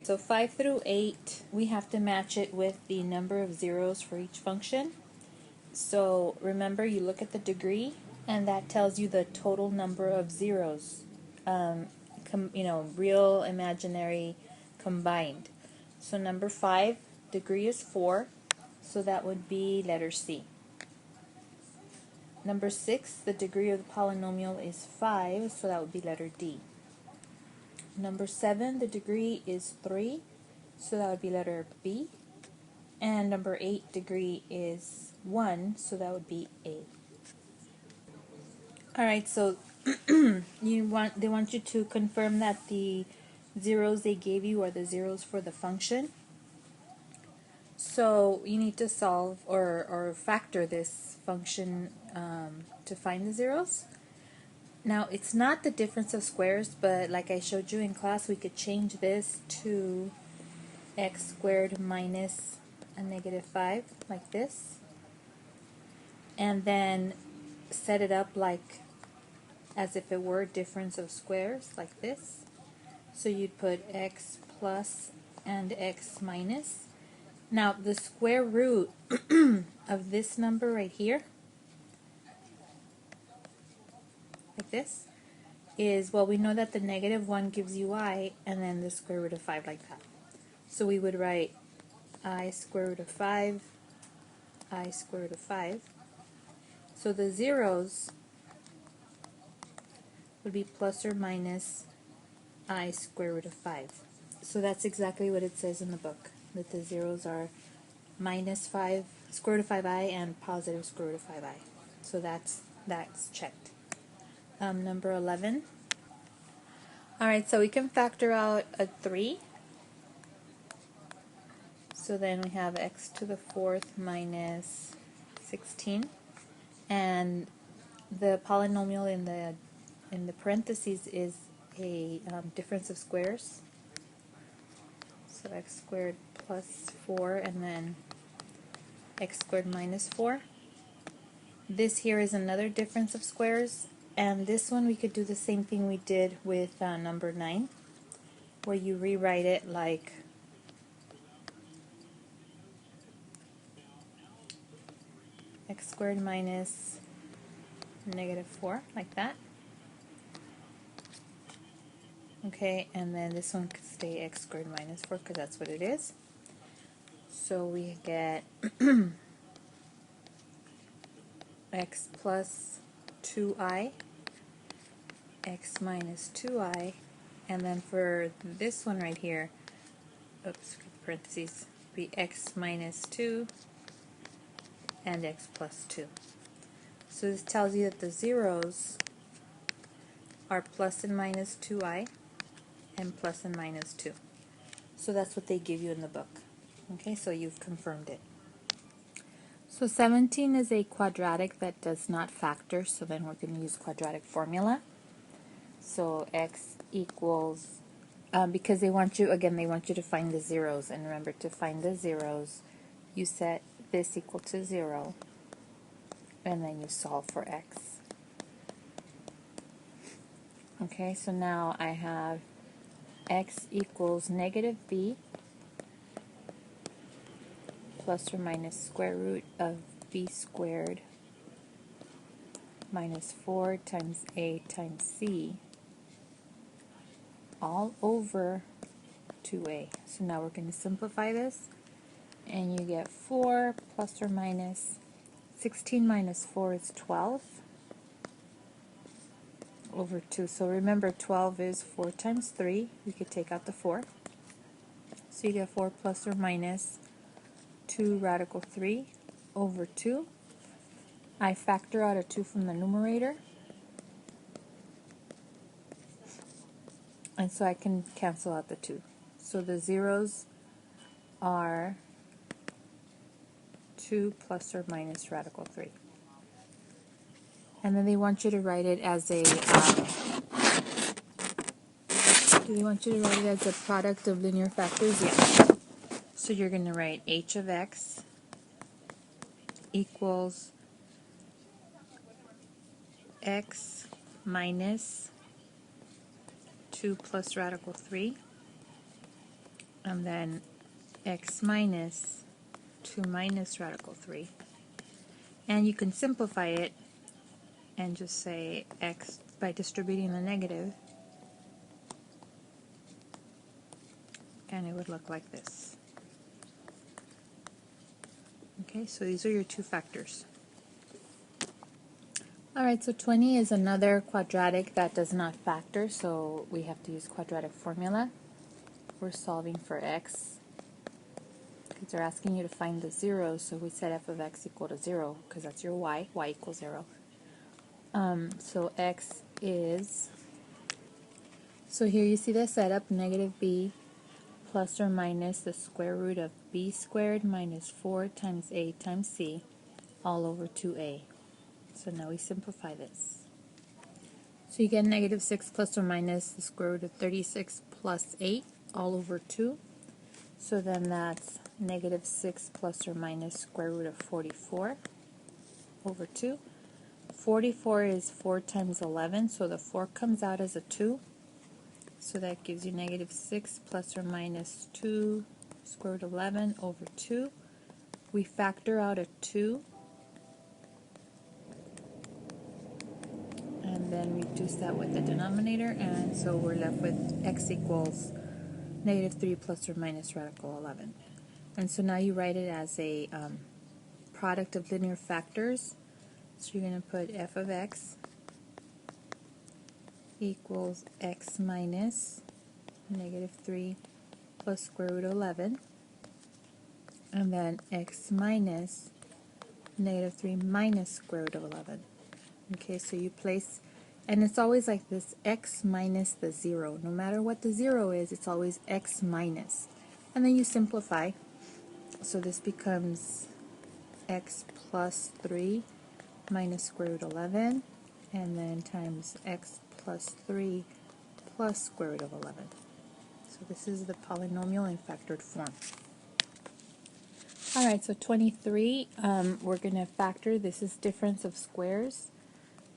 so 5 through 8, we have to match it with the number of zeros for each function. So remember, you look at the degree, and that tells you the total number of zeros, real, imaginary, combined. So number 5, degree is 4, so that would be letter C. Number 6, the degree of the polynomial is 5, so that would be letter D. Number 7, the degree is 3, so that would be letter B. And number 8, degree is 1, so that would be A. Alright, so they want you to confirm that the zeros they gave you are the zeros for the function. So you need to solve or factor this function to find the zeros. Now, it's not the difference of squares, but like I showed you in class, we could change this to x squared minus a negative 5, like this. And then set it up like as if it were difference of squares, like this. So you'd put x plus and x minus. Now, the square root of this number right here, like this, is, well, we know that the negative 1 gives you I, and then the square root of 5, like that. So we would write I square root of 5, I square root of 5. So the zeros would be plus or minus I square root of 5. So that's exactly what it says in the book, that the zeros are minus 5, square root of 5i, and positive square root of 5i. So that's checked. Number 11. Alright, so we can factor out a 3. So then we have x to the 4th minus 16. And the polynomial in the parentheses is a difference of squares. So x squared plus 4, and then x squared minus 4. This here is another difference of squares, and this one we could do the same thing we did with number 9, where you rewrite it like x squared minus negative 4, like that. Okay, and then this one could stay x squared minus 4 because that's what it is. So we get x plus 2i, x minus 2i, and then for this one right here, oops, parentheses, be x minus 2 and x plus 2. So this tells you that the zeros are plus and minus 2i and plus and minus 2. So that's what they give you in the book. Okay, so you've confirmed it. So 17 is a quadratic that does not factor, so then we're going to use quadratic formula. So x equals, because they want you to find the zeros, and remember, to find the zeros, you set this equal to 0, and then you solve for x. Okay, so now I have x equals negative b plus or minus square root of b squared minus 4 times a times c all over 2a. So now we're going to simplify this, and you get 4 plus or minus 16 minus 4 is 12 over 2. So remember, 12 is 4 times 3. We could take out the 4. So you get 4 plus or minus 2 radical 3 over 2. I factor out a 2 from the numerator, and so I can cancel out the 2. So the zeros are 2 plus or minus radical 3. And then they want you to write it as a product of linear factors? Yeah. So you're going to write h of x equals x minus 2 plus radical 3, and then x minus 2 minus radical 3. And you can simplify it and just say x by distributing the negative, and it would look like this. Okay, so these are your two factors. Alright, so 20 is another quadratic that does not factor, so we have to use quadratic formula. We're solving for x, because they're asking you to find the zeros, so we set f of x equal to 0, because that's your y equals 0. So x is, so here you see the setup, negative b plus or minus the square root of b squared minus 4 times a times c all over 2a. So now we simplify this. So you get negative 6 plus or minus the square root of 36 plus 8 all over 2. So then that's negative 6 plus or minus square root of 44 over 2. 44 is 4 times 11, so the 4 comes out as a 2. So that gives you negative 6 plus or minus 2 square root of 11 over 2. We factor out a 2. And then reduce that with the denominator, and so we're left with x equals negative 3 plus or minus radical 11. And so now you write it as a product of linear factors. So you're going to put f of x equals x minus negative 3 plus square root of 11, and then x minus negative 3 minus square root of 11. Okay, so you place, and it's always like this, x minus the 0. No matter what the 0 is, it's always x minus. And then you simplify. So this becomes x plus 3 minus square root 11, and then times x plus 3 plus square root of 11. So this is the polynomial in factored form. Alright, so 23, we're going to factor, this is difference of squares.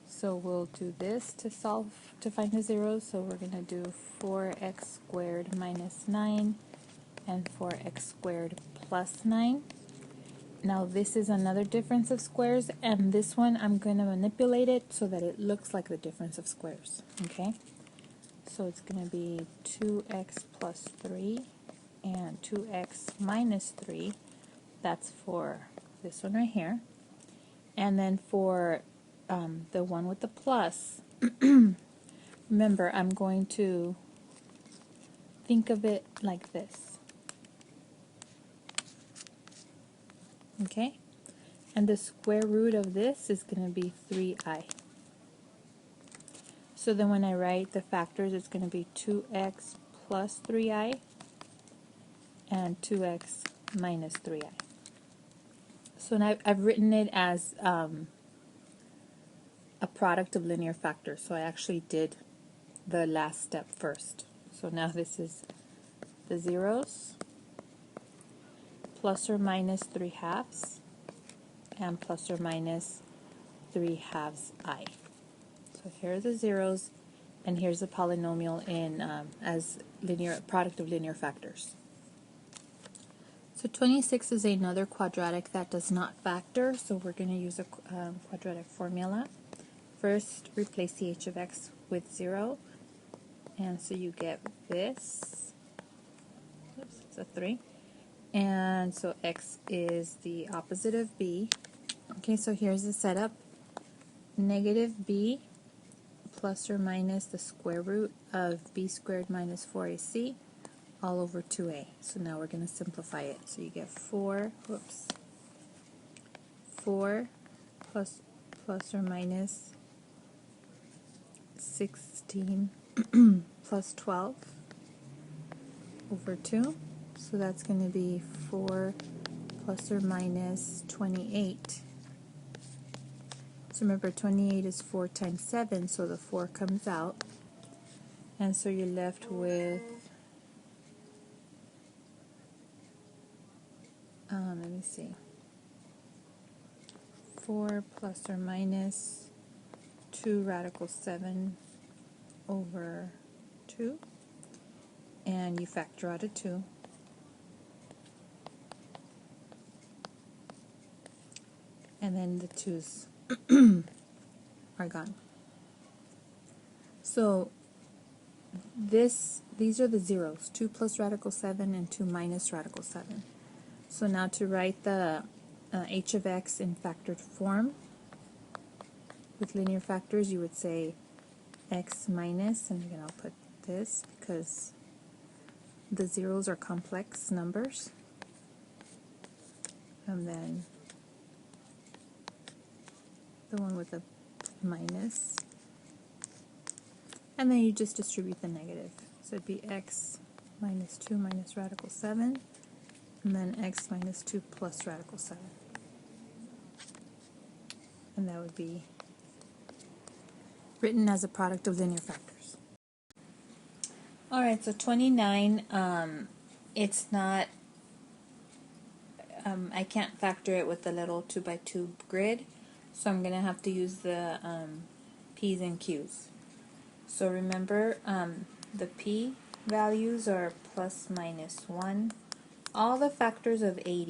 So we'll do this to find the zeros. So we're going to do 4x squared minus 9 and 4x squared plus 9. Now this is another difference of squares, and this one I'm going to manipulate it so that it looks like the difference of squares. Okay? So it's going to be 2x plus 3 and 2x minus 3. That's for this one right here. And then for the one with the plus, remember, I'm going to think of it like this. Okay? And the square root of this is going to be 3i. So then when I write the factors, it's going to be 2x plus 3i and 2x minus 3i. So now I've written it as a product of linear factors. So I actually did the last step first. So now this is the zeros, plus or minus 3 halves, and plus or minus 3 halves I. So here are the zeros, and here's the polynomial in as linear product of linear factors. So 26 is another quadratic that does not factor, so we're going to use a quadratic formula. First, replace the h of x with 0, and so you get this. Oops, it's a 3. And so x is the opposite of b. Okay, so here's the setup. Negative b plus or minus the square root of b squared minus 4ac all over 2a. So now we're going to simplify it. So you get 4 plus or minus 16 plus 12 over 2. So that's going to be 4 plus or minus 28. So remember, 28 is 4 times 7, so the 4 comes out. And so you're left with, let me see, 4 plus or minus 2 radical 7 over 2. And you factor out a 2. and then the 2's are gone. So these are the zeros, 2 plus radical 7 and 2 minus radical 7. So now to write the h of x in factored form, with linear factors, you would say x minus, and again I'll put this because the zeros are complex numbers, and then the one with the minus, and then you just distribute the negative. So it'd be x minus 2 minus radical 7, and then x minus 2 plus radical 7. And that would be written as a product of linear factors. Alright, so 29, it's not, I can't factor it with the little 2x2 grid, so I'm going to have to use the P's and Q's. So remember, the P values are plus minus 1. All the factors of 80